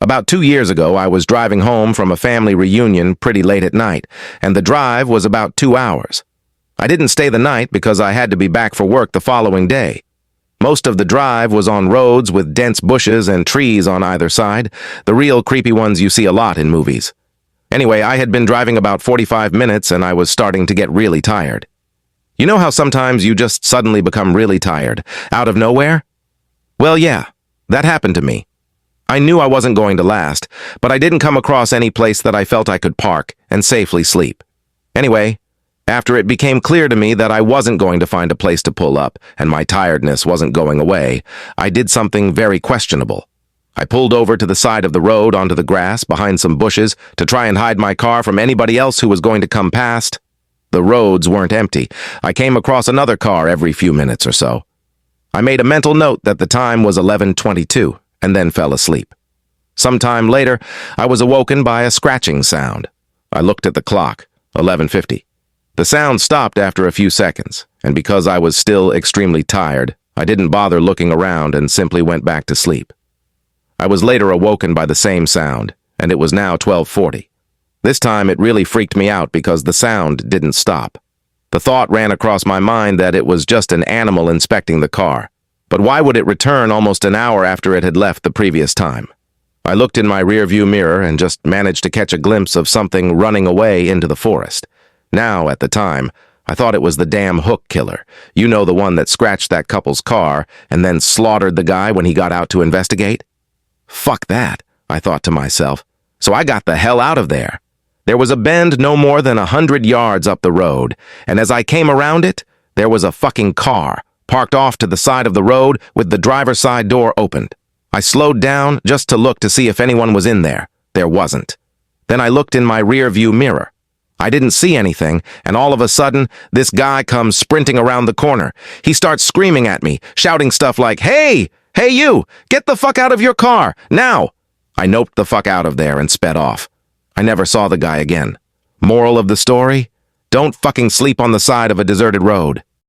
About 2 years ago, I was driving home from a family reunion pretty late at night, and the drive was about 2 hours. I didn't stay the night because I had to be back for work the following day. Most of the drive was on roads with dense bushes and trees on either side, the real creepy ones you see a lot in movies. Anyway, I had been driving about 45 minutes and I was starting to get really tired. You know how sometimes you just suddenly become really tired, out of nowhere? Well, yeah, that happened to me. I knew I wasn't going to last, but I didn't come across any place that I felt I could park and safely sleep. Anyway, after it became clear to me that I wasn't going to find a place to pull up and my tiredness wasn't going away, I did something very questionable. I pulled over to the side of the road onto the grass behind some bushes to try and hide my car from anybody else who was going to come past. The roads weren't empty. I came across another car every few minutes or so. I made a mental note that the time was 11:22 and then fell asleep. Sometime later, I was awoken by a scratching sound. I looked at the clock, 11:50. The sound stopped after a few seconds, and because I was still extremely tired, I didn't bother looking around and simply went back to sleep. I was later awoken by the same sound, and it was now 12:40. This time it really freaked me out because the sound didn't stop. The thought ran across my mind that it was just an animal inspecting the car. But why would it return almost an hour after it had left the previous time? I looked in my rearview mirror and just managed to catch a glimpse of something running away into the forest. Now, at the time, I thought it was the damn hook killer. You know, the one that scratched that couple's car and then slaughtered the guy when he got out to investigate? Fuck that, I thought to myself. So I got the hell out of there. There was a bend no more than 100 yards up the road, and as I came around it, there was a fucking car, parked off to the side of the road with the driver's side door opened. I slowed down just to look to see if anyone was in there. There wasn't. Then I looked in my rear view mirror. I didn't see anything, and all of a sudden, this guy comes sprinting around the corner. He starts screaming at me, shouting stuff like, "Hey! Hey you! Get the fuck out of your car! Now!" I noped the fuck out of there and sped off. I never saw the guy again. Moral of the story? Don't fucking sleep on the side of a deserted road.